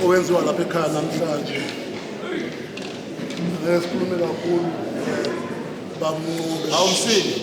owenziwa lapha ekhaya namhlanje. Ngesikhulume kakhulu bamnqobe. Awumsini.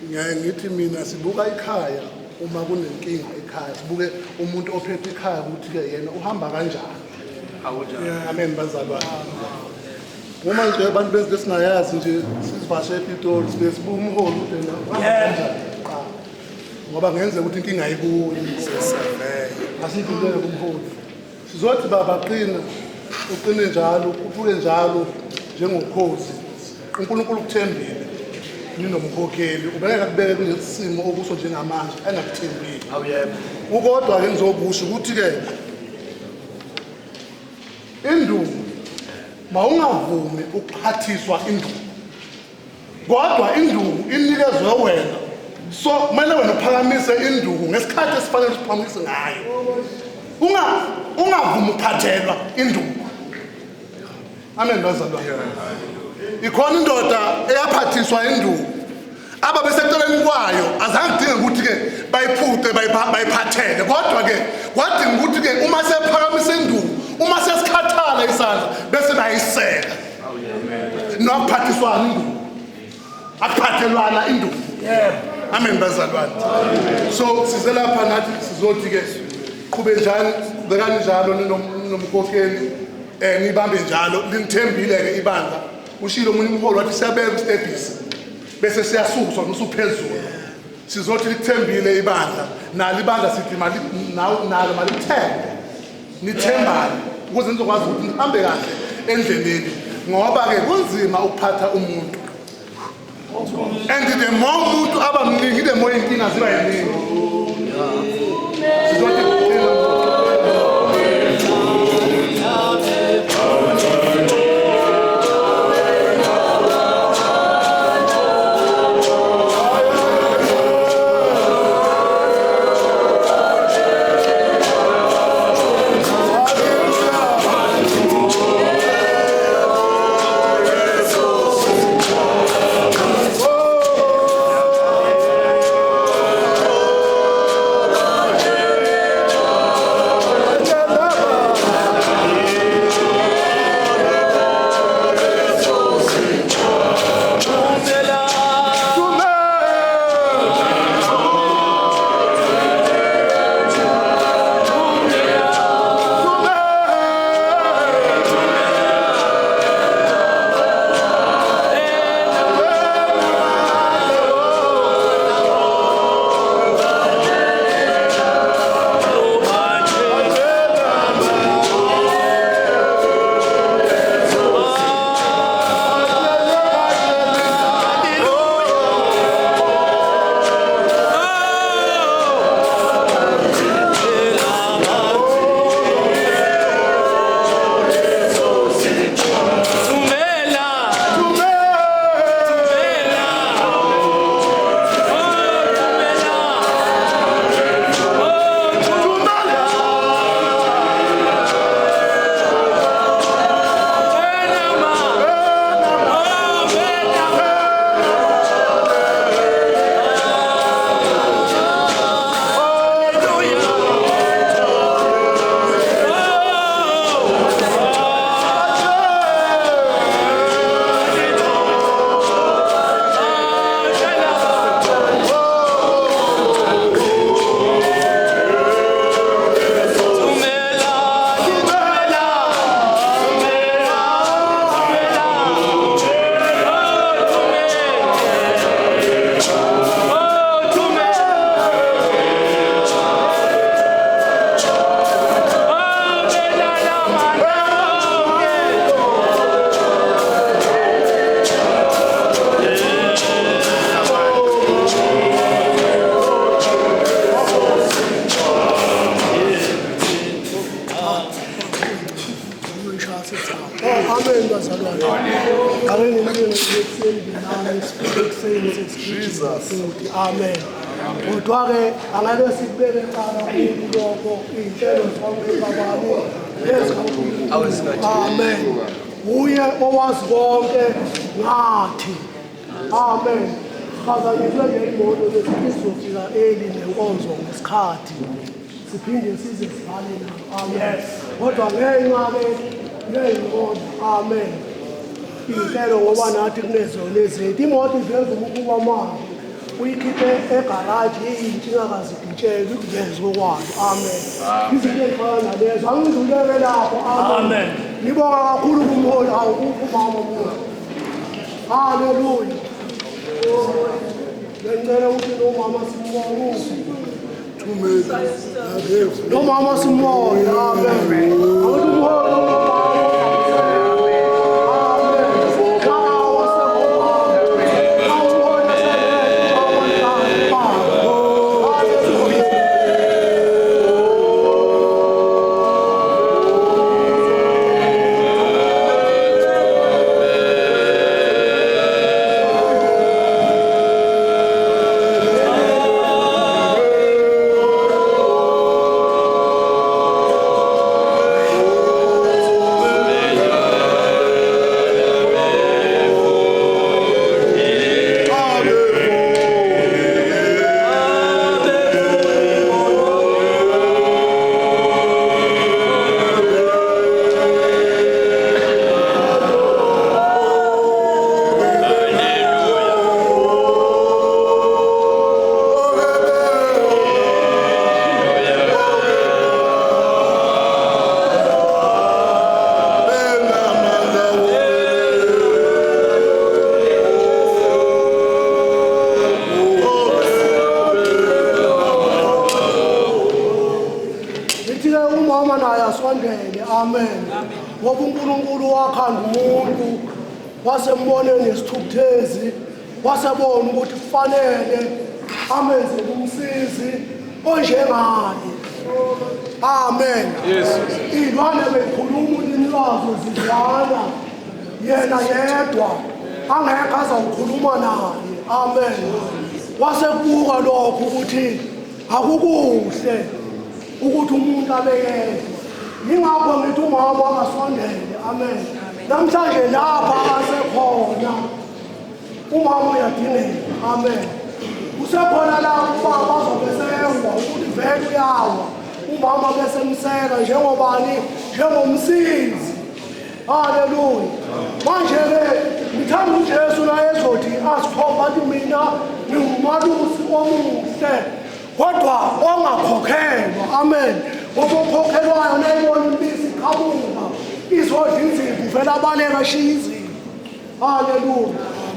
Ngithi mina sibuka ekhaya uma kunenkinga ekhaya. Sibuke umuntu ophethe ekhaya ukuthi ke yena uhamba kanjani. Amen bazalwane. Uma nje abantu bezinto esingayazi nje sisivashe ePitoli sibuka umholi udena. Ngoba ngenzeka ukuthi inkinga ayikuyo. Asikho into kumholi. Sizothi babaqina uqine njalo uphuke njalo njengokhozi. uNkulunkulu kuthembile ninomkhokheli ubeka kubeke kulesimo okuso njengamanje engakuthembile. Awuyebo. Ukodwa ke ngizokusho ukuthi ke induku mawungavumi ukuphathiswa induku. Kodwa induku inikezwe wena. So kumele wena uphakamise induku ngesikhathi esifanele usiphakamise ngayo. Ungavumi ukuphathelwa induku. Amen bazalwane. Ikhona indoda eyaphathiswa induku. Aba beseceleni kwayo azange dinge ukuthi ke bayiphute bayiphathele kodwa ke kwadinga ukuthi ke uma sephakamisa induku uma sesikhathala isandla bese bayiseka. Nokuphathiswana induku. Akuphathelwana induku. Amen bazalwane. So size lapha nathi sizothi ke qhube njani bekani njalo nomkhokheli nibambe njalo linithembile ke ibandla. Ushilo umunye umholi wathi siyabeka istebhisi bese siyasuswa nosuphezulu. Sizothi lithembile ibandla nalo ibandla sithi mali nalo malithembe. Nithembane ukuze nizokwazi ukuthi nihambe kahle endleleni ngoba ke kunzima ukuphatha umuntu. And the more umuntu abamningi the more inkinga ziba yiningi. Amen. Udwake angeke sibeke eqala lokho inhlelo zonke babani lezo. Amen. Uye owazi konke ngathi. Amen. Phazanyiswe ngemoto lesizofika eli nenkonzo ngesikhathi. siphinde size sibhale nabo. Amen. Kodwa ngenxa-ke ngey'nkonzo, amen, iy'nhlelo ngoba nathi kunezona ezethu imoto iveza ukuba manje uyikhiphe egaraji iyintsha ingakaziditsheli ukuveza okwayo. Amen. Izinto ey'fana nalezo angidluleke lapho. Amen. Ngibonga kakhulu kumholi awukukho umama mona. Haleluya. Ngicela ukuthi nomama simbonge. Nomama simbonge. Amen. Awuthi umholi Amen. Ngoba uNkulunkulu wakhanda umuntu wasembone nesithukuthezi wasebona ukuthi kufanele amenzele umsizi onjengaye. Amen. Yes. Ilwane bekhuluma ulimi lwazo zizwana yena yedwa angekho azawukhuluma naye. Amen. Wasebuka lokho ukuthi akukuhle ukuthi umuntu abeyedwa. Ngingakho ngithi umama akasondele. Amen. Namhlanje lapha asekhona umama uyadingeka. Amen. Usekhona lapho ubaba azobe seyengwa ukuthi vele uyawa umama besemseka njengobani njengomsizi. Haleluya. Manje-ke ngithanda uJesu naye ezothi asikhomba ukuthi mina ngingumalusi omuhle kodwa ongakhokhelwa. Amen. Ngoba okhokhelwayo nayibona impisi iqhamuka izodla inzipho vele abaleka ashiya izipho. Haleluya.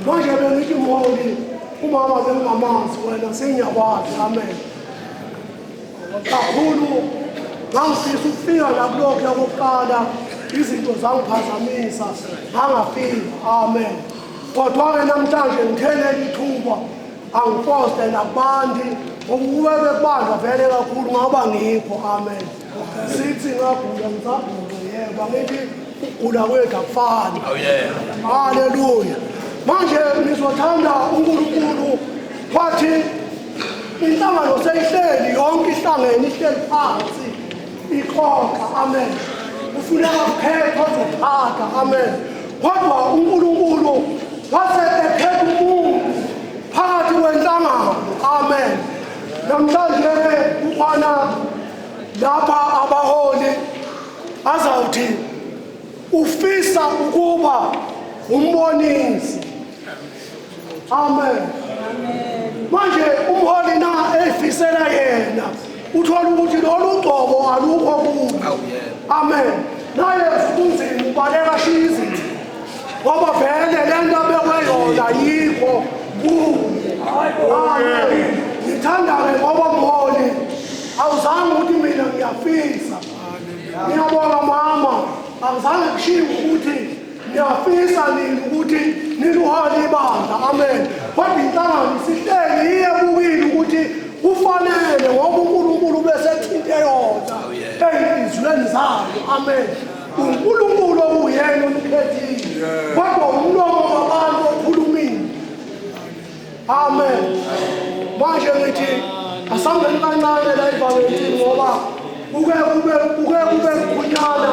Manje bengithi mholi umama bengingamazi wena sengiyakwazi. Amen. Kakhulu ngangifisa ukufika nakulokhu yakuqala izinto zangiphazamisa ngangafika. Amen. Kodwa-ke namhlanje ngithelele ithuba angifoste nakubantu ngoba bekubandla vele kakhulu ngaba ngikho. Amen. Sithi ngagula ngisagula yebo ngithi ukugula kwethu akufani. Haleluya. Manje nizothanda uNkulunkulu wathi inhlangano seyihleli yonke ihlangene ihleli phansi ikhokha. Amen. Ufuneka kuphethwa ozophatha. Amen. Kodwa uNkulunkulu wase ekhetha umuntu phakathi kwenhlangano. Amen. Namhlanje ukhona lapha abaholi azawuthi ufisa ukuba umbonisi. Amen. Manje umholi na efisela yena uthola ukuthi lolu gcobo alukho kulo. Amen. Naye kunzima ubaleka shizi ngoba vele lento abekweyona yikho kuye. Amen. Ngithanda-ke ngoba mholi awuzange ukuthi mina ngiyafisa. Ngiyabonga mama awuzange kushiwo ukuthi ngiyafisa nini ukuthi niluhole ibandla. Amen. Kodwa inhlangano isihleli iye kubili ukuthi kufanele ngoba uNkulunkulu besethinte yona ey'nhliziyweni zayo. Amen. uNkulunkulu uyena omkhethile kodwa umlomo wabantu okhulumile. Amen. Manje ngithi asambeni kancane la eValentine ngoba kuke kube kunyana